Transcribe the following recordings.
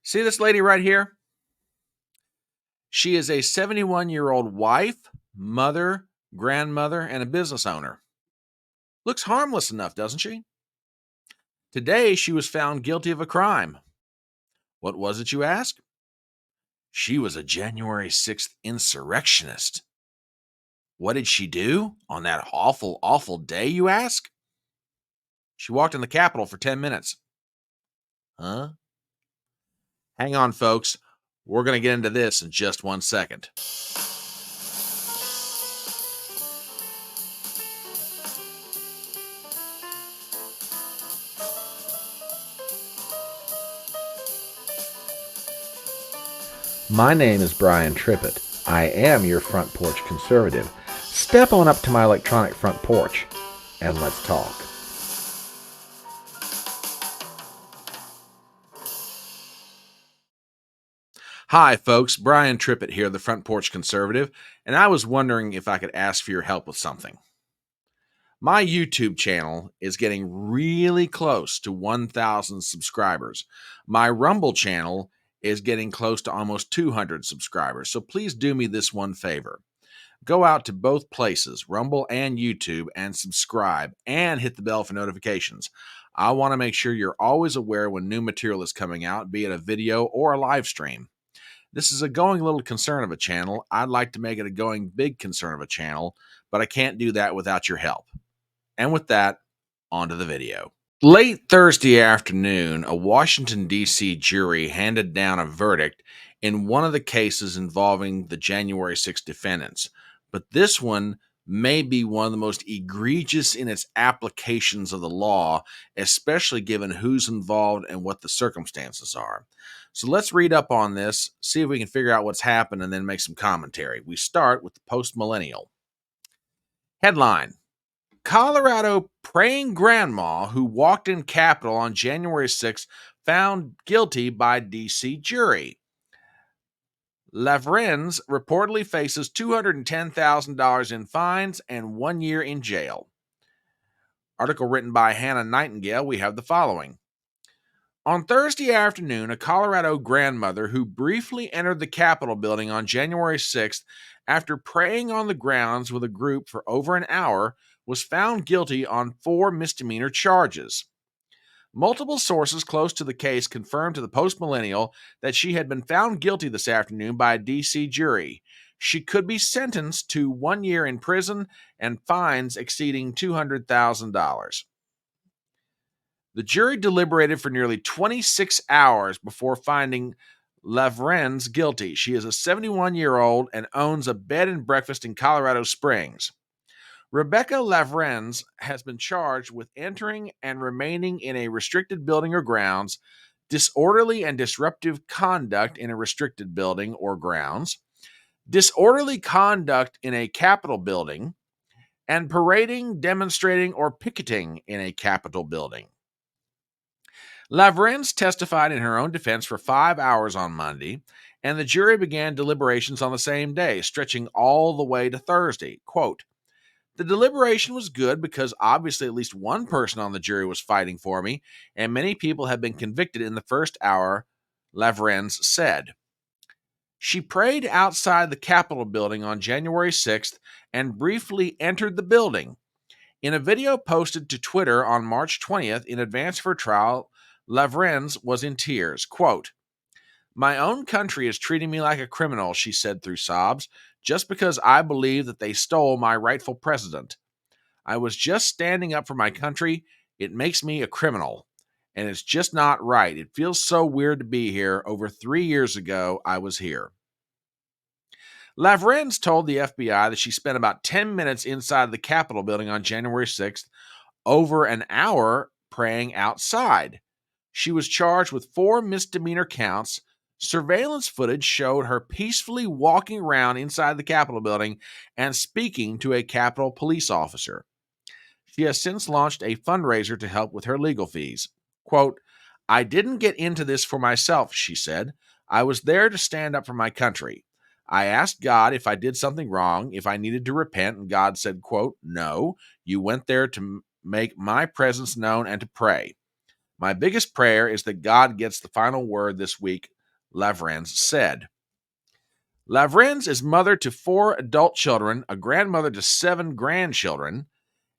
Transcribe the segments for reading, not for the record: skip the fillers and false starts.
See this lady right here? She is a 71-year-old wife, mother, grandmother, and a business owner. Looks harmless enough, doesn't she? Today, she was found guilty of a crime. What was it, you ask? She was a January 6th insurrectionist. What did she do on that awful, awful day, you ask? She walked in the Capitol for 10 minutes. Huh? Hang on, folks. We're going to get into this in just 1 second. My name is Brian Trippett. I am your front porch conservative. Step on up to my electronic front porch and let's talk. Hi, folks. Brian Trippett here, the Front Porch Conservative, and I was wondering if I could ask for your help with something. My YouTube channel is getting really close to 1,000 subscribers. My Rumble channel is getting close to almost 200 subscribers, so please do me this one favor. Go out to both places, Rumble and YouTube, and subscribe and hit the bell for notifications. I want to make sure you're always aware when new material is coming out, be it a video or a live stream. This is a going little concern of a channel. I'd like to make it a going big concern of a channel, but I can't do that without your help. And with that, on to the video. Late Thursday afternoon, a Washington, D.C. jury handed down a verdict in one of the cases involving the January 6 defendants. But this one may be one of the most egregious in its applications of the law, especially given who's involved and what the circumstances are. So let's read up on this, see if we can figure out what's happened, and then make some commentary. We start with the post-millennial. Headline: Colorado praying grandma who walked in Capitol on January 6th found guilty by D.C. jury. Lavrenz reportedly faces $210,000 in fines and 1 year in jail. Article written by Hannah Nightingale. We have the following. On Thursday afternoon, a Colorado grandmother who briefly entered the Capitol building on January 6th after praying on the grounds with a group for over an hour was found guilty on 4 misdemeanor charges. Multiple sources close to the case confirmed to the Post-Millennial that she had been found guilty this afternoon by a D.C. jury. She could be sentenced to 1 year in prison and fines exceeding $200,000. The jury deliberated for nearly 26 hours before finding Lavrenz guilty. She is a 71-year-old and owns a bed and breakfast in Colorado Springs. Rebecca Lavrenz has been charged with entering and remaining in a restricted building or grounds, disorderly and disruptive conduct in a restricted building or grounds, disorderly conduct in a Capitol building, and parading, demonstrating, or picketing in a Capitol building. Lavrenz testified in her own defense for 5 hours on Monday, and the jury began deliberations on the same day, stretching all the way to Thursday. Quote, the deliberation was good because obviously at least one person on the jury was fighting for me, and many people have been convicted in the first hour, Lavrenz said. She prayed outside the Capitol building on January 6th and briefly entered the building. In a video posted to Twitter on March 20th in advance of her trial, Lavrenz was in tears. Quote, my own country is treating me like a criminal, she said through sobs, just because I believe that they stole my rightful president. I was just standing up for my country. It makes me a criminal, and it's just not right. It feels so weird to be here. Over 3 years ago, I was here. Lavrenz told the FBI that she spent about 10 minutes inside the Capitol building on January 6th, over an hour praying outside. She was charged with 4 misdemeanor counts. Surveillance footage showed her peacefully walking around inside the Capitol building and speaking to a Capitol police officer. She has since launched a fundraiser to help with her legal fees. Quote, I didn't get into this for myself, she said. I was there to stand up for my country. I asked God if I did something wrong, if I needed to repent, and God said, quote, no, you went there to make my presence known and to pray. My biggest prayer is that God gets the final word this week, Lavrenz said. Lavrenz is mother to 4 adult children, a grandmother to 7 grandchildren,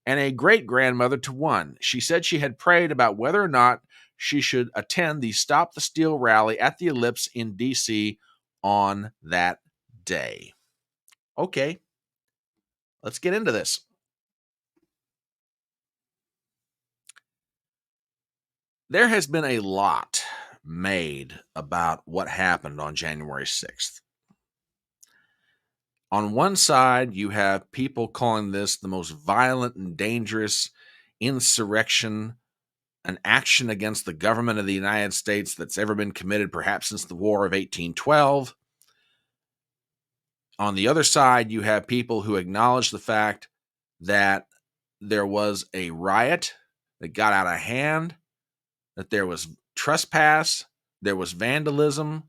and a great-grandmother to 1. She said she had prayed about whether or not she should attend the Stop the Steal rally at the Ellipse in D.C. on that day. Okay, let's get into this. There has been a lot made about what happened on January 6th. On one side, you have people calling this the most violent and dangerous insurrection, an action against the government of the United States that's ever been committed, perhaps since the War of 1812. On the other side, you have people who acknowledge the fact that there was a riot that got out of hand, that there was trespass, there was vandalism,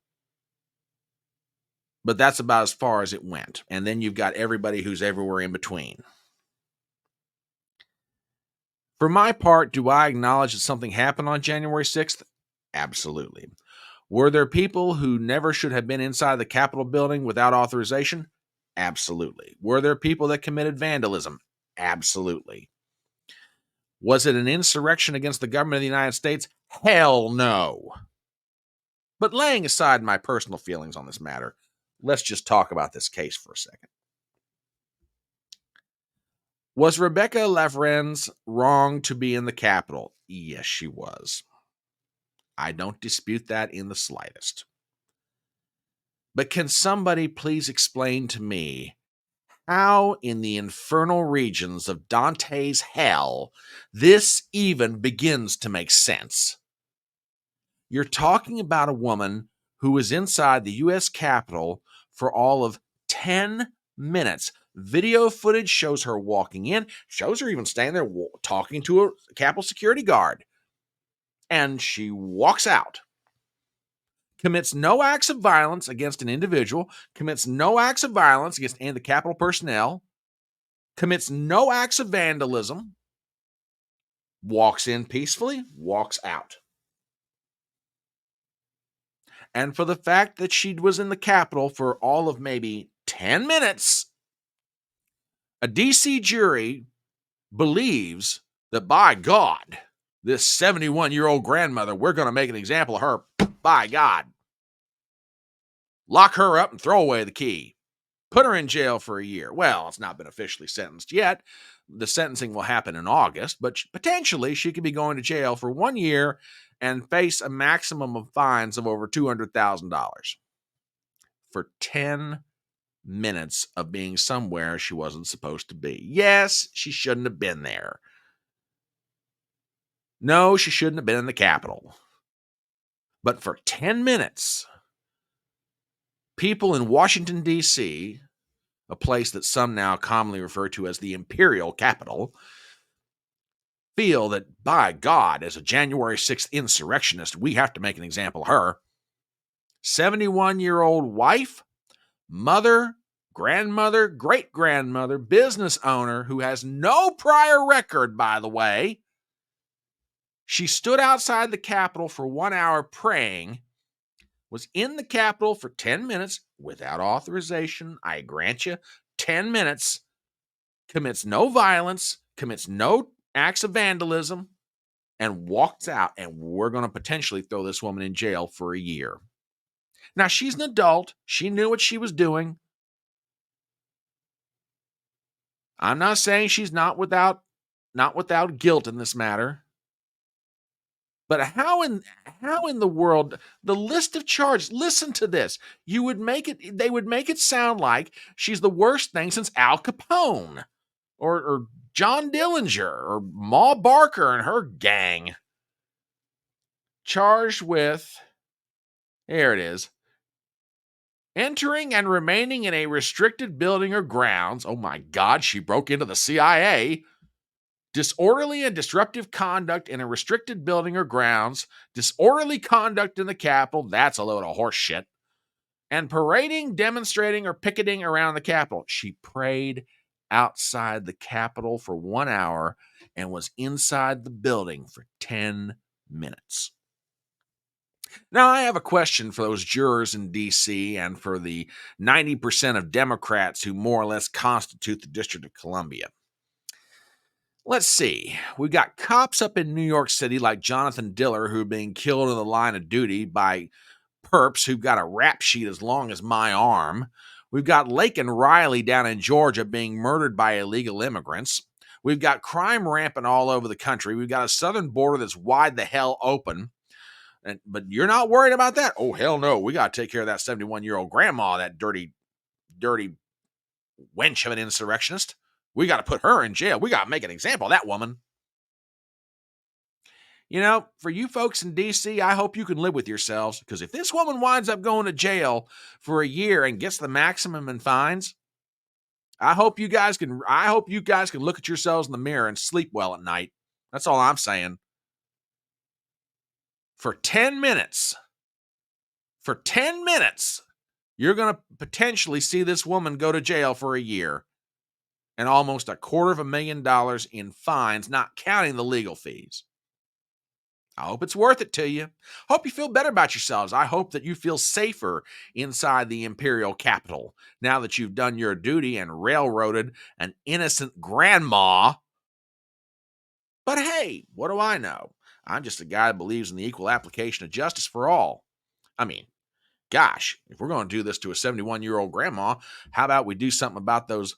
but that's about as far as it went. And then you've got everybody who's everywhere in between. For my part, do I acknowledge that something happened on January 6th? Absolutely. Were there people who never should have been inside the Capitol building without authorization? Absolutely. Were there people that committed vandalism? Absolutely. Was it an insurrection against the government of the United States? Hell no. But laying aside my personal feelings on this matter, let's just talk about this case for a second. Was Rebecca Lavrenz wrong to be in the Capitol? Yes, she was. I don't dispute that in the slightest. But can somebody please explain to me how in the infernal regions of Dante's hell this even begins to make sense? You're talking about a woman who was inside the U.S. Capitol for all of 10 minutes. Video footage shows her walking in, shows her even standing there talking to a Capitol security guard. And she walks out. Commits no acts of violence against an individual, commits no acts of violence against any of the Capitol personnel, commits no acts of vandalism, walks in peacefully, walks out. And for the fact that she was in the Capitol for all of maybe 10 minutes, a DC jury believes that, by God, this 71-year-old grandmother, we're going to make an example of her. By God. Lock her up and throw away the key. Put her in jail for a year. Well, it's not been officially sentenced yet. The sentencing will happen in August, but potentially she could be going to jail for 1 year and face a maximum of fines of over $200,000 for 10 minutes of being somewhere she wasn't supposed to be. Yes, she shouldn't have been there. No, she shouldn't have been in the Capitol. But for 10 minutes, people in Washington, D.C., a place that some now commonly refer to as the Imperial Capital, feel that, by God, as a January 6th insurrectionist, we have to make an example of her. 71-year-old wife, mother, grandmother, great-grandmother, business owner who has no prior record, by the way. She stood outside the Capitol for 1 hour praying, was in the Capitol for 10 minutes without authorization. I grant you, 10 minutes, commits no violence, commits no acts of vandalism, and walks out, and we're going to potentially throw this woman in jail for a year. Now, she's an adult. She knew what she was doing. I'm not saying she's not without guilt in this matter. But how in the world, the list of charges, listen to this. They would make it sound like she's the worst thing since Al Capone or John Dillinger or Ma Barker and her gang. Charged with, here it is, entering and remaining in a restricted building or grounds. Oh my God, she broke into the CIA. Disorderly and disruptive conduct in a restricted building or grounds, disorderly conduct in the Capitol, that's a load of horse shit, and parading, demonstrating, or picketing around the Capitol. She prayed outside the Capitol for 1 hour and was inside the building for 10 minutes. Now, I have a question for those jurors in D.C. and for the 90% of Democrats who more or less constitute the District of Columbia. Let's see. We've got cops up in New York City like Jonathan Diller who are being killed in the line of duty by perps who've got a rap sheet as long as my arm. We've got Lake and Riley down in Georgia being murdered by illegal immigrants. We've got crime rampant all over the country. We've got a southern border that's wide the hell open. But you're not worried about that? Oh, hell no. We got to take care of that 71-year-old grandma, that dirty wench of an insurrectionist. We got to put her in jail. We got to make an example of that woman. You know, for you folks in D.C., I hope you can live with yourselves, because if this woman winds up going to jail for a year and gets the maximum in fines, I hope you guys can look at yourselves in the mirror and sleep well at night. That's all I'm saying. For 10 minutes, you're going to potentially see this woman go to jail for a year and almost $250,000 in fines, not counting the legal fees. I hope it's worth it to you. Hope you feel better about yourselves. I hope that you feel safer inside the imperial capital now that you've done your duty and railroaded an innocent grandma. But hey, what do I know? I'm just a guy that believes in the equal application of justice for all. I mean, gosh, if we're going to do this to a 71-year-old grandma, how about we do something about those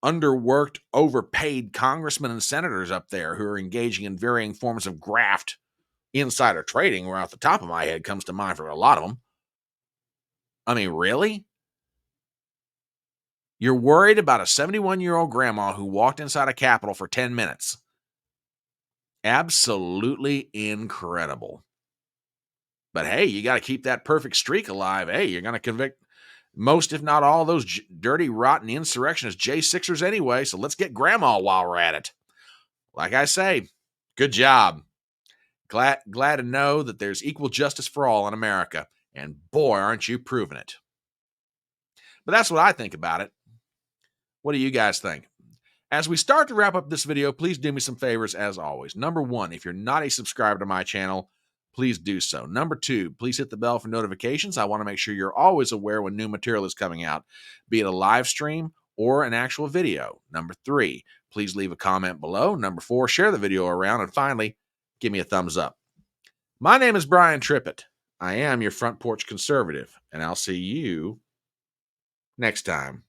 underworked, overpaid congressmen and senators up there who are engaging in varying forms of graft, insider trading, where off the top of my head comes to mind for a lot of them. I mean, really? You're worried about a 71-year-old grandma who walked inside a Capitol for 10 minutes. Absolutely incredible. But hey, you got to keep that perfect streak alive. Hey, you're going to convict most, if not all, those dirty, rotten insurrectionist J-6ers anyway, so let's get grandma while we're at it. Like I say, good job. Glad to know that there's equal justice for all in America, and boy, aren't you proving it. But that's what I think about it. What do you guys think? As we start to wrap up this video, please do me some favors as always. Number one, if you're not a subscriber to my channel, please do so. Number two, please hit the bell for notifications. I want to make sure you're always aware when new material is coming out, be it a live stream or an actual video. Number three, please leave a comment below. Number four, share the video around. And finally, give me a thumbs up. My name is Brian Trippett. I am your Front Porch Conservative, and I'll see you next time.